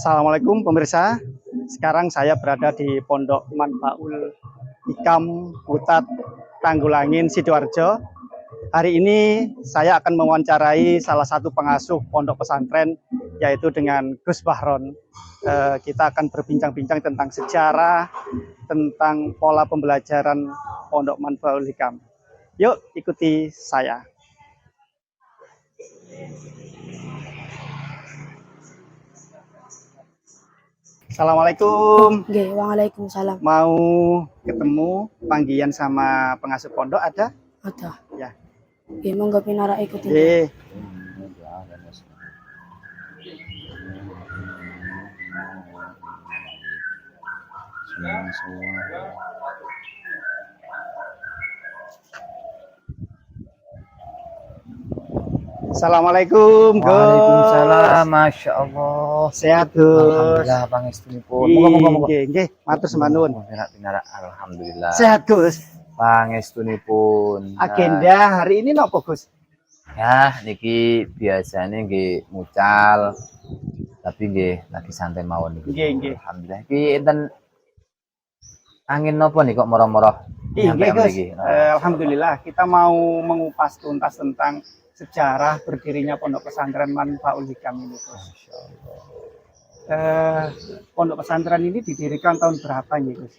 Assalamualaikum pemirsa. Sekarang saya berada di Pondok Manfaul Hikam Hutat Tanggulangin Sidoarjo. Hari ini saya akan mewawancarai salah satu pengasuh pondok pesantren, yaitu dengan Gus Bahron. Kita akan berbincang-bincang tentang sejarah, tentang pola pembelajaran Pondok Manfaul Hikam. Yuk ikuti saya. Assalamualaikum. Oke, waalaikumsalam. Mau ketemu panggilan sama pengasuh pondok ada? Ada. Ya. Oke, monggo pinara ikutin. Oke. Assalamualaikum, Gus. Waalaikumsalam, Masya Allah. Sehat, Gus. Alhamdullah, pangestunipun. Moga-moga. Nggih, matur semanun. Alhamdulillah. Sehat, Gus. Pangestunipun. Agenda hari ini nopo, Gus? Ya, niki biasanya nggih mucal. Tapi nggih lagi santai mawon niki. Nggih. Alhamdulillah. Iki enten angin nopo nih kok moro-moro? Iya, Gus. Niki. Alhamdulillah, kita mau mengupas tuntas tentang sejarah berdirinya Pondok Pesantren Manfaul Hikam ini, Gus. Pondok pesantren ini didirikan tahun berapa nih, Gus?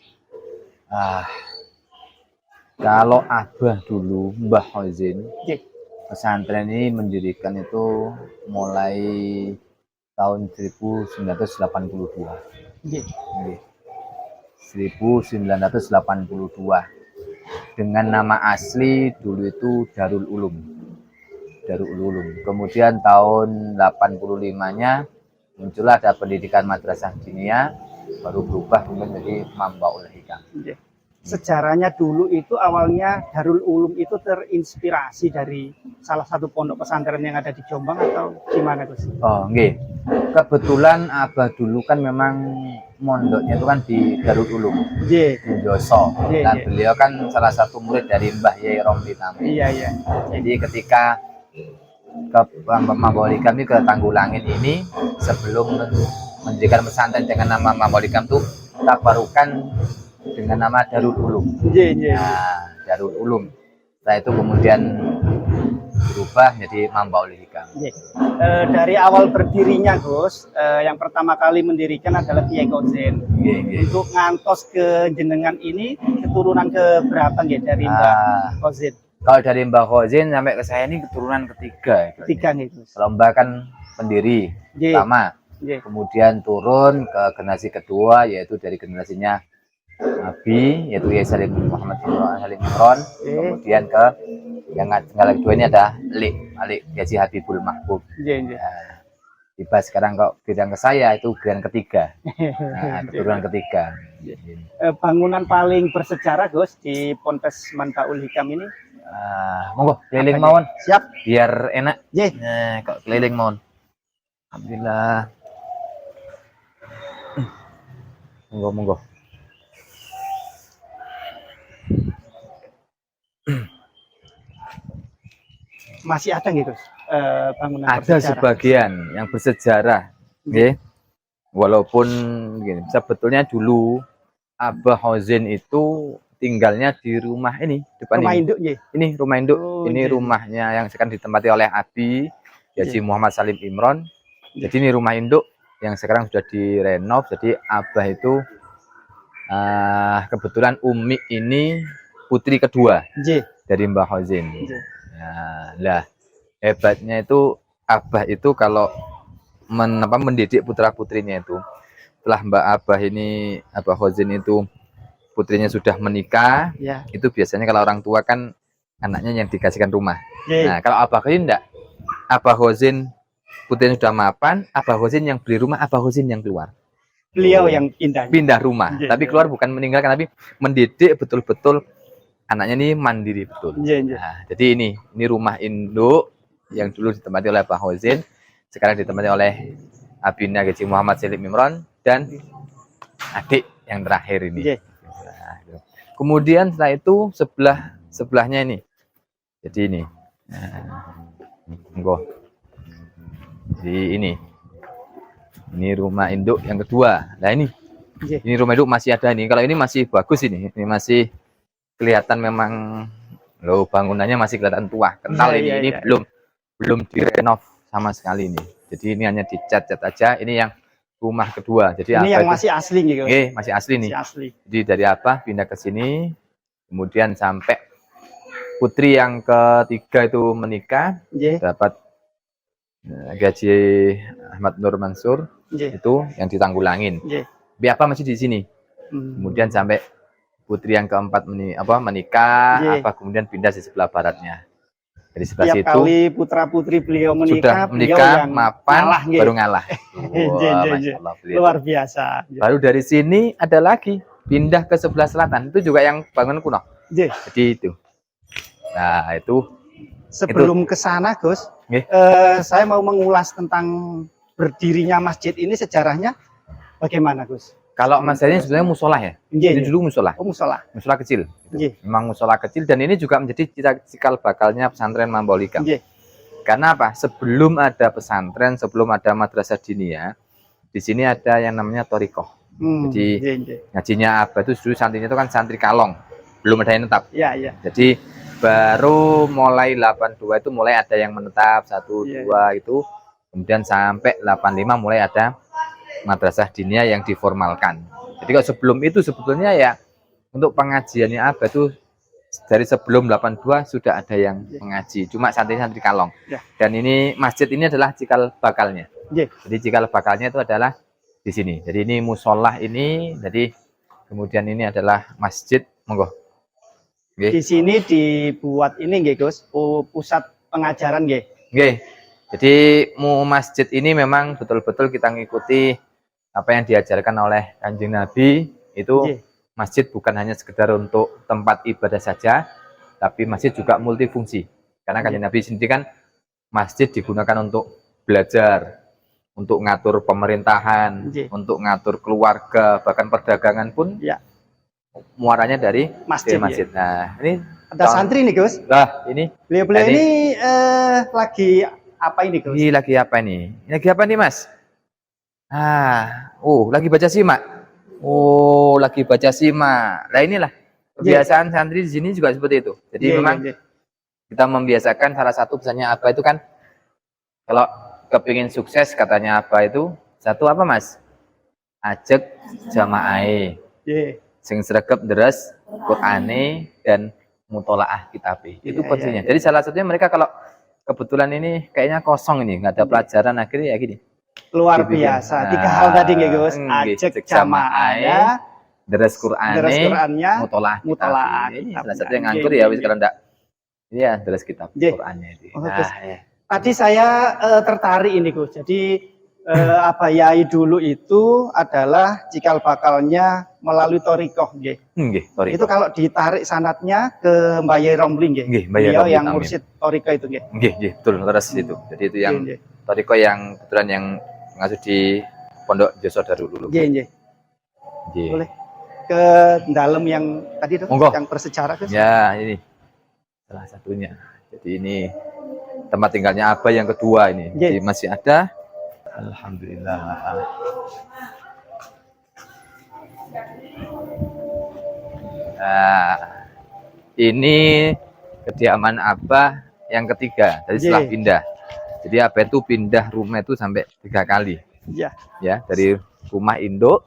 Kalau Abah dulu, Mbah Hozin, Nggih. pesantren ini mendirikan itu mulai tahun 1982. Nggih. 1982. Dengan nama asli dulu itu Darul Ulum. Kemudian tahun 85-nya muncullah ada pendidikan madrasah diniyah, baru berubah menjadi Manfaul Hikam. Sejarahnya dulu itu awalnya Darul Ulum itu terinspirasi dari salah satu pondok pesantren yang ada di Jombang atau gimana, Gus? Oh, nggih. Kebetulan Abah dulu kan memang mondoknya itu kan di Darul Ulum. Nggih. Di Joso. Dan Nggih. beliau kan salah satu murid dari Mbah Yai Romli Tami. Iya. Jadi ketika ke Manfaul Hikam ini ke Tanggulangin ini, sebelum mendirikan pesantren dengan nama Manfaul Hikam itu tabarukan dengan nama Darul Ulum. Nah, Darul Ulum. Setelah itu kemudian berubah menjadi Manfaul Hikam. Dari awal berdirinya, Gus, yang pertama kali mendirikan adalah Kiai Kozin. Untuk ngantos ke jenengan ini keturunan ke berapa nggih dari Mbah Kozin? Kalau dari Mbah Kozin sampai ke saya ini keturunan ketiga. Ketiga nih, Gus. Kalau Mbah kan pendiri pertama, kemudian turun ke generasi kedua, yaitu dari generasinya Nabi, yaitu Yai Salim Muhammad Salim Imron. Kemudian ke yang tinggal kedua ini ada Alik Yaji Habibul Mahbub. Nah, tiba sekarang kok bidang ke saya itu bidang ketiga. Nah, keturunan ketiga. Bangunan paling bersejarah, Gus, di Ponpes Manfaul Hikam ini? Monggo keliling mawon. Siap. Biar enak. Nah, kok keliling mawon. Alhamdulillah. Monggo. Masih ada nggih, Gus? Bangunan Ada bersejarah? sebagian yang bersejarah, nggih. Walaupun gini, sebetulnya dulu Abah Hozin itu tinggalnya di rumah ini depan Rumah ini. induk, nggih. Ini rumah induk. Ini nggih. rumahnya yang sekarang ditempati oleh Abi Yaji Muhammad Salim Imron. Jadi ini rumah induk yang sekarang sudah direnov. Jadi Abah itu kebetulan Umi ini putri kedua dari Mbah Hozin. Nah, hebatnya itu Abah itu kalau mendidik putra putrinya itu, setelah Abah Hozin itu putrinya sudah menikah, itu biasanya kalau orang tua kan anaknya yang dikasihkan rumah. Nah, kalau Abah Hozin enggak, Abah Hozin putrinya sudah mapan, Abah Hozin yang beli rumah, Abah Hozin yang keluar. Beliau yang pindah rumah, tapi keluar bukan meninggalkan, tapi mendidik betul-betul anaknya ini mandiri betul. Nah, jadi ini rumah induk yang dulu ditempati oleh Abah Hozin, sekarang ditempati oleh Abina Gaji Muhammad Salim Imron dan adik yang terakhir ini. Nah, kemudian setelah itu sebelahnya ini. Jadi ini. Jadi ini. Ini rumah induk yang kedua. Nah ini rumah induk masih ada nih. Kalau ini masih bagus ini masih kelihatan memang loh bangunannya masih kelihatan tua. Kental ini belum direnov sama sekali ini. Jadi ini hanya dicat-cat aja. Ini yang rumah kedua. Jadi ini yang masih asli nih. Masih asli nih. Masih asli. Jadi dari Abah pindah ke sini, kemudian sampai putri yang ketiga itu menikah, dapat gaji Ahmad Nur Mansur, itu yang ditanggulangin. Biapa masih di sini. Kemudian sampai putri yang keempat menikah, kemudian pindah di sebelah baratnya. Dari sebelah situ kali putra putri beliau menikah, yang mapan ngalah, baru ngalah. Luar biasa. Baru dari sini ada lagi pindah ke sebelah selatan, itu juga yang bangunan kuno. Jadi itu. Nah itu. Sebelum ke sana Gus, saya mau mengulas tentang berdirinya masjid ini, sejarahnya bagaimana Gus? Kalau masjid ini sebenarnya musola ya. Ini dulu musola. Oh, musola kecil. Memang musola kecil, dan ini juga menjadi cikal bakalnya pesantren Mambaul Hikam. Karena apa? Sebelum ada pesantren, sebelum ada madrasah diniyah, di sini ada yang namanya torikoh. Jadi ngajinya Abah itu dulu santrinya itu kan santri kalong, belum ada yang tetap. Jadi baru mulai 82 itu mulai ada yang menetap, 1, 2 itu, kemudian sampai 85 mulai ada madrasah diniyah yang diformalkan. Jadi kalau sebelum itu sebetulnya ya untuk pengajiannya Abah itu dari sebelum 82 sudah ada yang mengaji, cuma santri-santri kalong. Dan ini masjid ini adalah cikal bakalnya. Jadi cikal bakalnya itu adalah di sini. Jadi ini musolah ini, jadi kemudian ini adalah masjid. Monggo. Di sini dibuat ini nggih Gus, pusat pengajaran nggih. Jadi masjid ini memang betul-betul kita ngikuti apa yang diajarkan oleh Kanjeng Nabi. Itu masjid bukan hanya sekedar untuk tempat ibadah saja, tapi masjid juga multifungsi. Karena Kanjeng Nabi sendiri kan masjid digunakan untuk belajar, untuk ngatur pemerintahan, untuk ngatur keluarga, bahkan perdagangan pun muaranya dari masjid. Nah, ini ada santri nih Gus. Nah, ini beliau ini lagi apa ini Gus? Ini lagi apa nih? Ini lagi apa nih Mas? Lagi baca simak. Lagi baca simak. Nah inilah kebiasaan santri di sini juga seperti itu. Jadi memang kita membiasakan, salah satu pesannya Abah itu kan kalau kepingin sukses katanya Abah itu satu apa Mas? Ajak jamaah. Sing sregep deres Qur'ane dan mutolaah kitabe. Itu kuncinya. Jadi salah satunya mereka kalau kebetulan ini kayaknya kosong ini, nggak ada pelajaran, akhirnya ya gini. Luar biasa. 3 hal tadi nggih Gus. Ajak jamaah, deres Qur'ane, mutolaah. Ini salah satu yang nganggur ya wis kalau ndak. Iya, deres kitab Qur'ane. Tadi saya tertarik ini Gus. Jadi Abah Yai dulu itu adalah cikal bakalnya melalui torikoh, torikoh. Itu kalau ditarik sanatnya ke Mbah Yai Romli, beliau yang mursyid torikoh itu, betul, terus itu. Jadi itu yang torikoh yang kebetulan yang ngasuh di Pondok Joso Darul Ulum. Boleh ke dalam yang tadi itu, yang bersejarah Gus? Ya, ini salah satunya. Jadi ini tempat tinggalnya Abah yang kedua ini. Jadi masih ada. Alhamdulillah. Nah, ini kediaman Abah yang ketiga dari setelah pindah. Jadi Abah itu pindah rumah itu sampai 3 kali. Ya, dari rumah induk,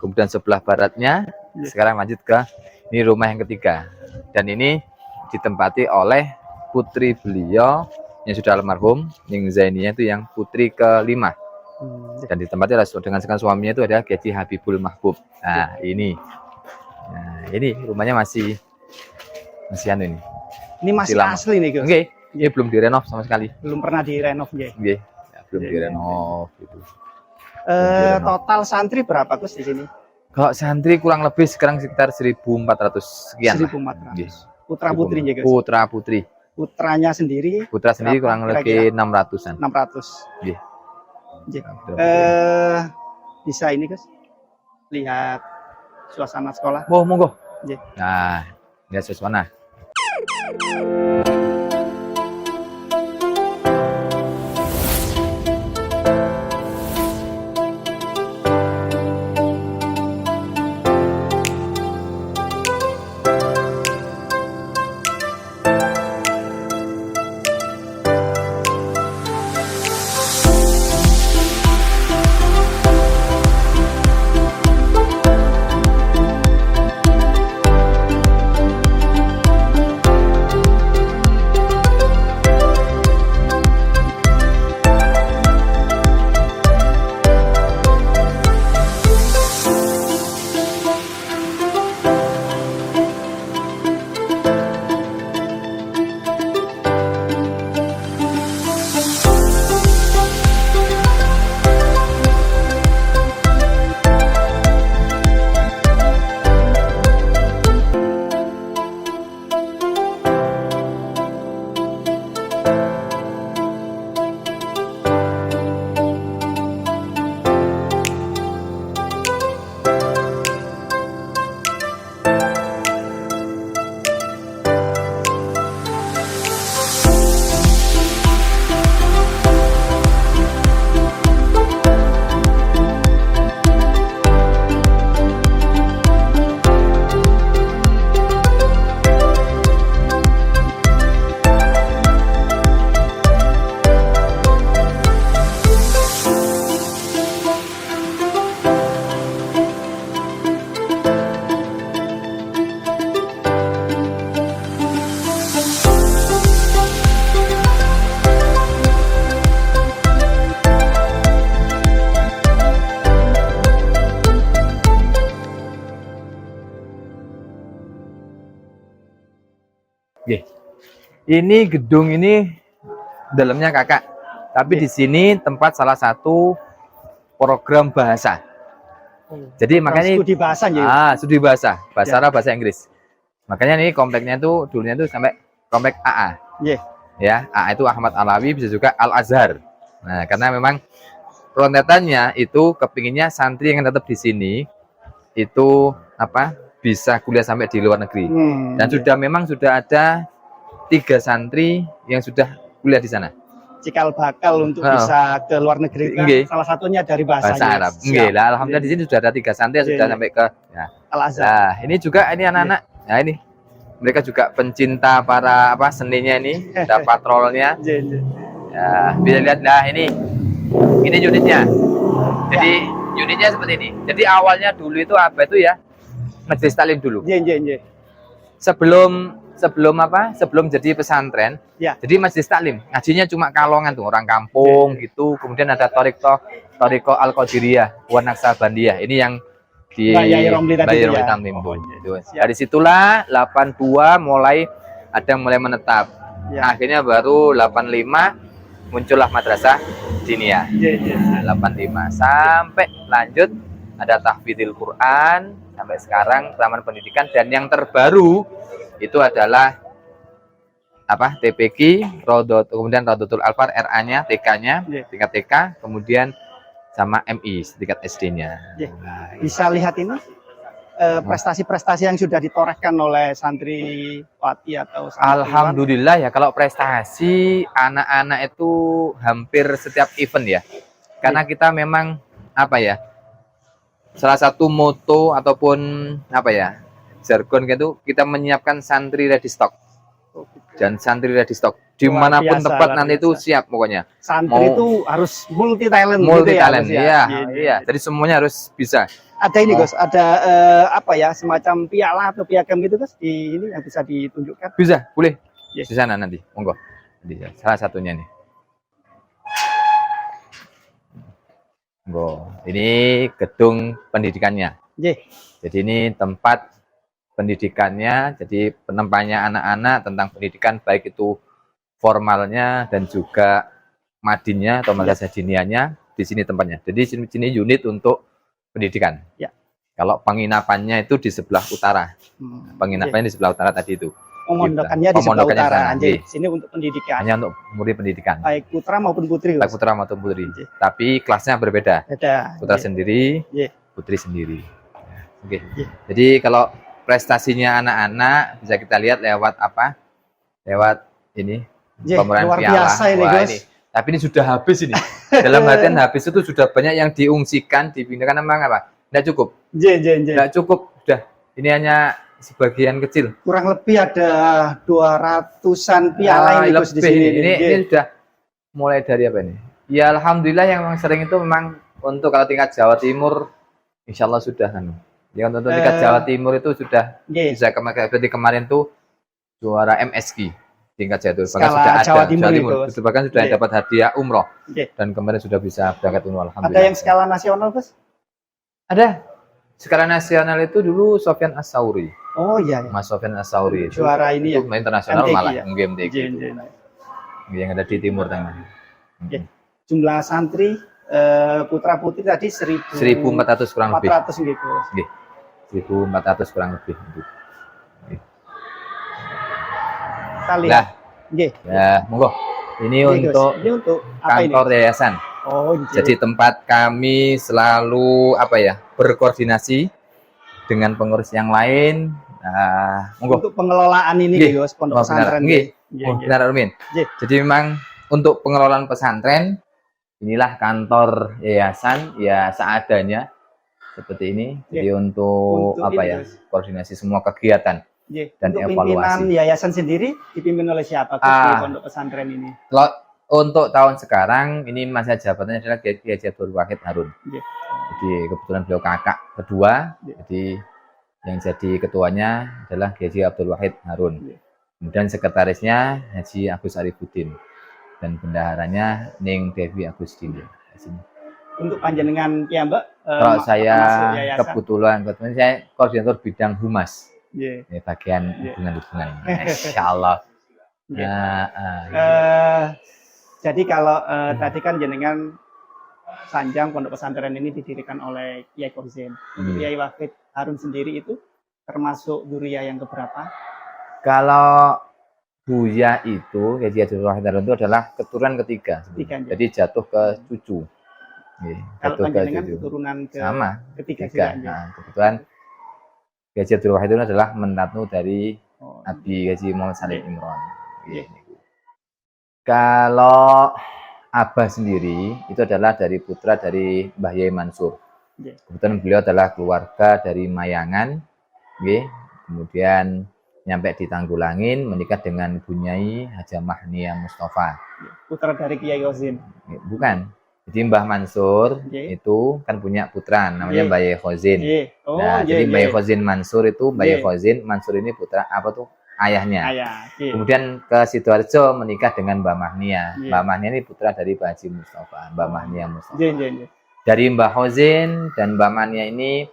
kemudian sebelah baratnya, sekarang lanjut ke ini rumah yang ketiga. Dan ini ditempati oleh putri beliau yang sudah almarhum, Ning Zainiyah itu yang putri ke-5. Dan ditempati dengan suaminya itu ada Kiai Habibul Mahbub. Nah, ini. Nah, ini rumahnya masih anu ini. Ini masih asli nih, Gus. Ini belum direnov sama sekali. Belum pernah direnov, ya, belum direnov gitu. Total santri berapa, Gus, di sini? Kalau santri kurang lebih sekarang sekitar 1.400 sekian. 1.400. Putra putri ya, Gus. Putra putri. Putranya sendiri? Putra sendiri kurang lebih 600-an. 600. Bisa ini, Gus, lihat suasana sekolah. Monggo. Nah, lihat suasana. Ini gedung ini dalamnya kakak, tapi di sini tempat salah satu program bahasa. Jadi makanya studi bahasa ya. studi bahasa Arab, bahasa Inggris. Makanya nih kompleknya itu dulunya itu sampai komplek AA. Ya, AA itu Ahmad Alawi, bisa juga Al Azhar. Nah, karena memang rontetannya itu kepinginnya santri yang tetap di sini itu apa? Bisa kuliah sampai di luar negeri. Dan memang sudah ada 3 santri yang sudah kuliah di sana. Cikal bakal untuk bisa ke luar negeri kan? Salah satunya dari bahasa Arab. Lah, alhamdulillah di sini sudah ada 3 santri yang sudah sampai ke Al Azhar. Nah, ini juga ini anak-anak. Nah, ini mereka juga pencinta para seninya ini, ada patrolnya. Ya, bisa lihat lah ini unitnya. Jadi unitnya seperti ini. Jadi awalnya dulu itu apa itu ya? Majelis taklim dulu. Sebelum jadi pesantren, jadi majelis taklim ngajinya cuma kalongan tuh orang kampung gitu. Kemudian ada Thariqah Al-Qadiriyah, Naksabandia. Ini yang di Bayi Romli Tamlim. Dari situlah 82 mulai menetap. Akhirnya baru 85 muncullah madrasah diniyah. 85 sampai lanjut ada tahfidzul Quran sampai sekarang taman pendidikan, dan yang terbaru itu adalah TPQ, kemudian Rodotul Alfar RA-nya, TK-nya, tingkat TK, kemudian sama MI tingkat SD-nya. Bisa lihat ini prestasi-prestasi yang sudah ditorehkan oleh santri Wati atau alhamdulillah ya, kalau prestasi anak-anak itu hampir setiap event ya. Karena kita memang salah satu moto ataupun jargon gitu, kita menyiapkan santri ready stock. Dan santri ready stock dimanapun tempat nanti itu siap pokoknya. Santri itu harus multi talent iya. Jadi semuanya harus bisa. Ada ini Gus, ada semacam piala atau piagam gitu Gus di ini yang bisa ditunjukkan. Bisa, boleh. Di sana nanti, monggo. Salah satunya nih. Ini gedung pendidikannya. Jadi ini tempat pendidikannya, jadi penempatnya anak-anak tentang pendidikan, baik itu formalnya dan juga madinnya atau madrasah diniyahnya. Di sini tempatnya. Jadi sini unit untuk pendidikan. Kalau penginapannya itu di sebelah utara. Penginapannya di sebelah utara tadi itu. Pemondokannya di sebelah utara. Sini untuk pendidikan. Hanya untuk murid pendidikan. Baik putra maupun putri. Baik putra maupun putri. Tapi kelasnya berbeda. Putra sendiri, putri sendiri. Jadi kalau prestasinya anak-anak bisa kita lihat lewat Lewat ini pemberian piala. Ini. Tapi ini sudah habis ini. Dalam artian habis itu sudah banyak yang diungsikan, dipindahkan, memang tidak cukup. Tidak cukup. Sudah. Ini hanya sebagian kecil. Kurang lebih ada 200-an piala ini Gus di sini. Ini sudah mulai dari ini? Ya alhamdulillah yang sering itu memang untuk kalau tingkat Jawa Timur insya Allah sudah Ya untuk tingkat Jawa Timur itu sudah bisa berarti kemarin tuh juara MSQ tingkat Jawa Timur. Bahkan sudah ada Jawa Timur. Bahkan sudah dapat hadiah umroh. Dan kemarin sudah bisa berangkat umroh, alhamdulillah. Ada yang skala nasional Gus? Ada. Skala nasional itu dulu Sofyan As-Sauri. Oh iya. Mas Sofyan As-Sauri juara ini itu internasional MTQ, malah MTQ. Yang ada di Timur Tengah. Jumlah santri putra putri tadi 1.400 kurang lebih. 400 gitu. 1.400 kurang lebih. Kita lihat. Ya, monggo. Ini untuk kantor yayasan. Jadi tempat kami selalu berkoordinasi dengan pengurus yang lain. Monggo. Untuk pengelolaan ini Gus, pondok pesantren. Benar, Armin. Jadi memang untuk pengelolaan pesantren inilah kantor yayasan ya seadanya seperti ini. Jadi untuk koordinasi semua kegiatan dan untuk evaluasi. Pimpinan yayasan sendiri dipimpin oleh siapa di pondok pesantren ini? Untuk tahun sekarang ini masa jabatannya adalah Kiai Abdul Wahid Harun. Jadi kebetulan beliau kakak kedua. Jadi yang jadi ketuanya adalah Kiai Abdul Wahid Harun. Kemudian sekretarisnya Haji Agus Arifuddin dan bendaharanya Ning Dewi Agustin. Untuk panjenengan Mbak, kalau saya kebetulan saya koordinator bidang humas, bagian hubungan. Insya Allah. Nggih. Iya. Jadi kalau tadi kan jenengan Sanjang Pondok Pesantren ini didirikan oleh Kiai Fauzin. Untuk Kiai Wahid Harun sendiri itu termasuk dzurriyyah yang keberapa? Kalau Buya itu, Kiai Abdul Wahid Harun itu adalah keturunan ketiga. Jadi jatuh ke cucu. Kalau Jatuh ke panjenengan cucu. keturunan Sama. ketiga Tiga. juga. Nah, kebetulan Kiai Abdul Wahid itu adalah menantu dari Abi Haji Muhammad Salim Imron. Kalau Abah sendiri itu adalah dari putra dari Mbah Yai Mansur. Kebetulan beliau adalah keluarga dari Mayangan. Kemudian nyampe di Tanggulangin menikah dengan Bunyai Haja Mahnia Mustafa. Putra dari Kiai Fauzin. Bukan. Jadi Mbah Mansur itu kan punya putra namanya Mbah Yai Fauzin. Nah, jadi Mbah Yai Fauzin Mansur itu Mbah Yai Fauzin Mansur ini putra apa tuh? Ayahnya. Kemudian ke Sidoarjo menikah dengan Mbah Mahnia. Mbah Mahnia ini putra dari Mbah Haji Mustafa, Mbah Mahnia Mustafa. Dari Mbah Fauzin dan Mbah Mahnia ini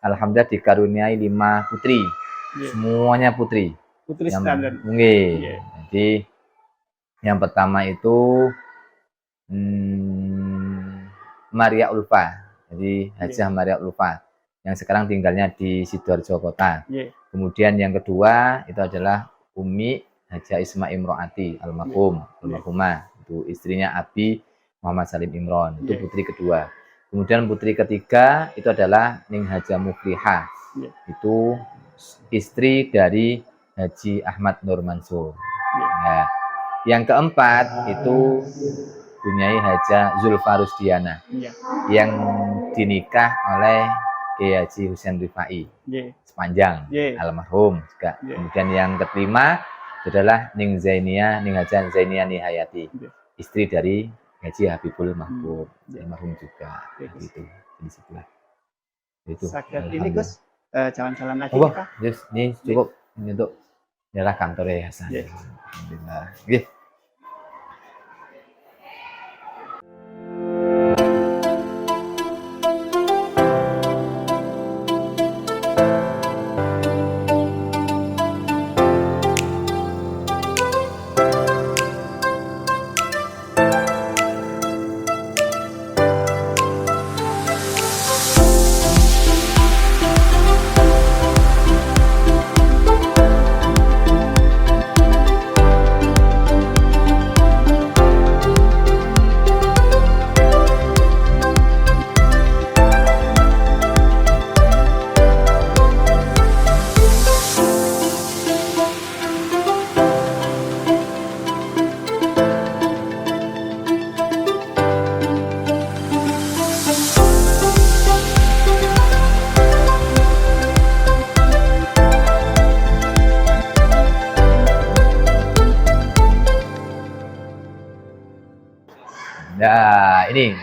alhamdulillah dikaruniai 5 putri. Semuanya putri. Putri standar. Jadi yang pertama itu Maria Ulfa. Jadi Hajah Maria Ulfa yang sekarang tinggalnya di Sidoarjo Kota. Kemudian yang kedua itu adalah Umi Haja Isma Imroati almarhumah. Itu istrinya Abi Muhammad Salim Imron. Itu putri kedua. Kemudian putri ketiga itu adalah Ning Haja Muflihah. Itu istri dari Haji Ahmad Nur Mansur. Nah, yang keempat itu Bunyai Haja Zulfa Rusdiana yang dinikah oleh Kiai Haji Husain Rifai sepanjang almarhum juga. Kemudian yang kelima adalah Ning Zainia Ning Haja Zainia Nihayati, istri dari Haji Habibul Mahbub almarhum juga. Itu di sebelah. Itu. Ini Gus jalan-jalan lagi kita. Ini cukup ini untuk adalah kantor yayasan. Alhamdulillah.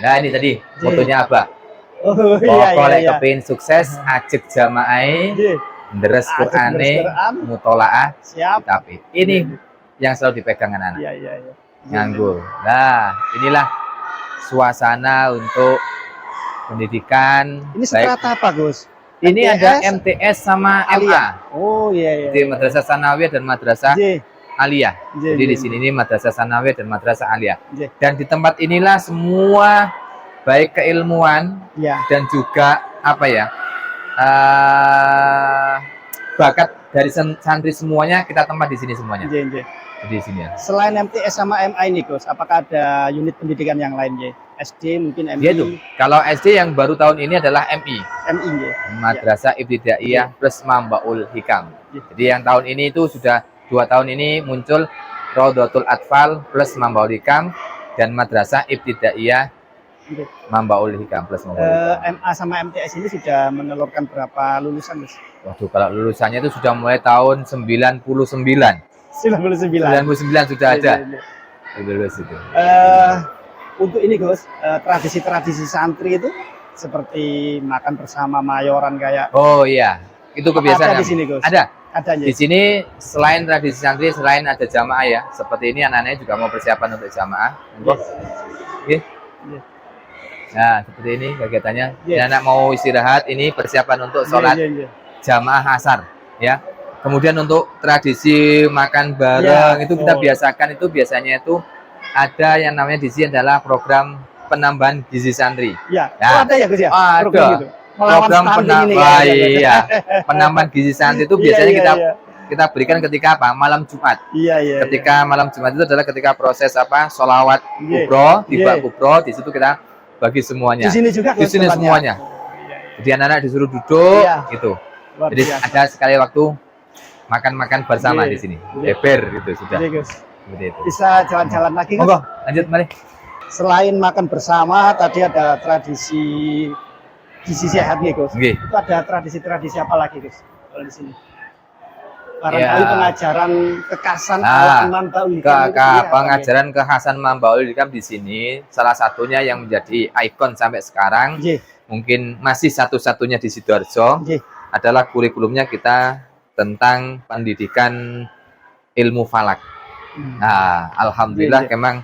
Nah ini tadi fotonya Abah. Pokoknya kepingin sukses, ajak jamaah, deres Qur'ane, mutolaah, tapi ini yang selalu dipegang anak-anak. Nganggur. Nah, inilah suasana untuk pendidikan. Ini strata apa, Gus? Ini ada MTS sama MA. Oh iya. Di Madrasah Sanawiyah dan Madrasah Aliyah. Jadi di sini ini Madrasah Sanawiyah dan Madrasah Aliyah. Dan di tempat inilah semua baik keilmuan dan juga apa ya bakat dari santri semuanya kita tempat di sini semuanya. Di sini ya. Selain MTS sama MA ini, Gus, apakah ada unit pendidikan yang lain, SD mungkin MI? Ya itu. Kalau SD yang baru tahun ini adalah MI. Madrasah Ibtidaiyah plus Mambaul Hikam. Jadi yang tahun ini itu sudah 2 tahun ini muncul Raudhatul Atfal plus Mambaul Hikam dan Madrasah Ibtidaiyah Mambaul Hikam plus Mambaul Hikam. MA sama MTS ini sudah menelurkan berapa lulusan, Gus? Waduh, kalau lulusannya itu sudah mulai tahun 99. 99 sudah ada. Lulus itu. Untuk ini, Gus, tradisi-tradisi santri itu seperti makan bersama mayoran kayak. Oh iya, itu kebiasaan. Ada di sini, Gus. Ada. Di sini selain tradisi santri, selain ada jamaah ya, seperti ini anak-anaknya juga mau persiapan untuk jamaah. Nah, seperti ini kegiatannya. Anak mau istirahat, ini persiapan untuk sholat jamaah asar, ya. Kemudian untuk tradisi makan bareng Ya, itu kita betul. biasakan, itu biasanya itu ada yang namanya di sini adalah program penambahan gizi santri. Ya, Nah, ada ya Gus ya? Program ada gitu. Melawan program stunting ini penambah, ya, Gus. iya, penambahan gizi santri itu Iya, biasanya iya, kita iya. kita berikan ketika apa? Malam Jumat. Iya, iya, iya. Ketika malam Jumat itu adalah ketika proses apa? Sholawat Iya, kubro, tiba iya. kubro, di situ kita bagi semuanya. Di sini juga Di Gus sini tempatnya. semuanya. Oh, iya, iya. Jadi anak-anak disuruh duduk Iya. gitu. Luar Jadi biasa. ada sekali waktu makan-makan bersama Iya. di sini. Iya. Beber gitu sudah. Iya, Gus. Seperti itu. Bisa jalan-jalan lagi Gus? Monggo, lanjut mari. Selain makan bersama, tadi ada tradisi gizi sehat nih Gus. Nggih. Itu ada tradisi-tradisi apa lagi Gus? Kalau di sini? Barangkali Ya. pengajaran kekasan Ah, Imam Baul Hikam itu sendiri apa, pengajaran kekhasan Imam Baul Hikam di sini salah satunya yang menjadi ikon sampai sekarang, Nggih, mungkin masih satu-satunya di Sidoarjo, nggih. adalah kurikulumnya kita tentang pendidikan ilmu falak. Nah, alhamdulillah Nggih, nggih. memang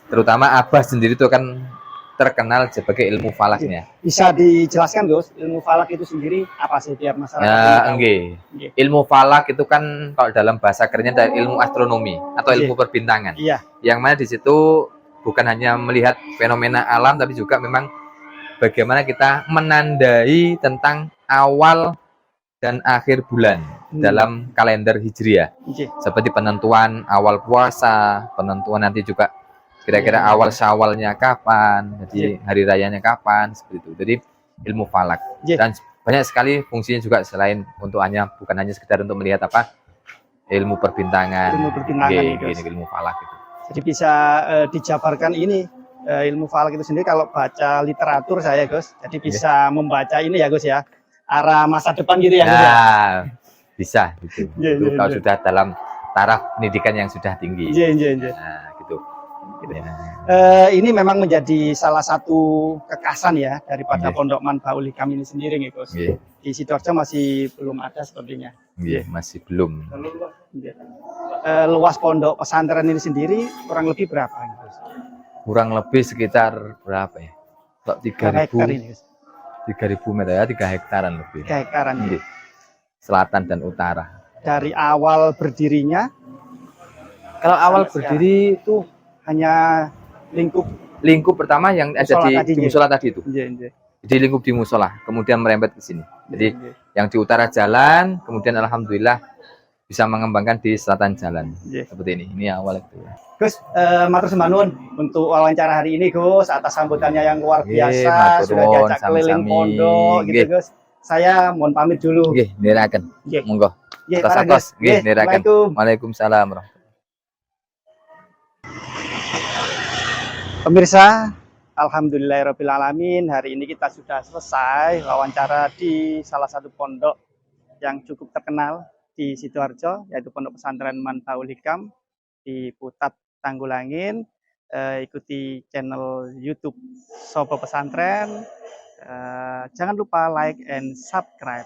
terutama Abah sendiri itu kan terkenal sebagai ilmu falaknya. Bisa dijelaskan Gus, ilmu falak itu sendiri apa sih biar masyarakat Ya, ini tahu? enggak. Nggih. Ilmu falak itu kan kalau dalam bahasa kerennya dari ilmu astronomi atau ilmu perbintangan. Iya, Yang mana di situ bukan hanya melihat fenomena alam tapi juga memang bagaimana kita menandai tentang awal dan akhir bulan dalam kalender Hijriah. nggih. Seperti penentuan awal puasa, penentuan nanti juga kira-kira awal Syawalnya kapan, jadi hari rayanya kapan, seperti itu. Jadi ilmu falak. Iya. Dan banyak sekali fungsinya juga selain untuk bukan hanya sekedar untuk melihat apa ilmu perbintangan. Ilmu perbintangan Nggih, itu. nggih, ilmu falak itu. Jadi bisa dijabarkan ini ilmu falak itu sendiri kalau baca literatur saya Gus. Jadi bisa membaca ini ya Gus ya. Arah masa depan gitu ya Gus ya. Nah, bisa gitu. Iya, Itu iya, kalau iya. sudah dalam taraf pendidikan yang sudah tinggi. Iya, iya, iya. Nah, gitu. Ya. Ini memang menjadi salah satu kekasan ya daripada Nggih. Pondok Manbaul Hikam ini sendiri nih Gus. Nggih. Di Sidoarjo masih belum ada sepertinya. Nggih, masih belum. Nggih. Luas pondok pesantren ini sendiri kurang lebih berapa nih, Gus? Kurang lebih sekitar berapa ya? Kok Berapa hektar ini Gus? 3.000 meter ya, 3 hektaran lebih. 3 hektaran. Nggih. Selatan dan utara. Dari awal berdirinya Kalau awal Sampai berdiri itu hanya lingkup. lingkup pertama yang ada Musola di tadi, nggih. musola tadi itu. Iya, iya. Jadi lingkup di musola, kemudian merembet ke sini. Jadi Iya, yang di utara jalan, kemudian alhamdulillah bisa mengembangkan di selatan jalan. iya. Seperti ini. Ini awal itu. Gus, matur sembah nuwun untuk wawancara hari ini Gus atas sambutannya yang luar Nggih, biasa, matur sudah nuwun, diajak keliling sami-sami. pondok gitu Nggih. Gus. Saya mohon pamit dulu. Nggih, niraken. Nggih. Monggo. Nggih, Atas bareng, atas. Gus. Nggih, niraken. Assalamualaikum. Waalaikumsalam warahmatullahi. Pemirsa, alhamdulillahirrabbilalamin, hari ini kita sudah selesai wawancara di salah satu pondok yang cukup terkenal di Sidoarjo, yaitu Pondok Pesantren Manbaul Hikam di Putat Tanggulangin. Ikuti channel YouTube Sopo Pesantren. Jangan lupa like and subscribe.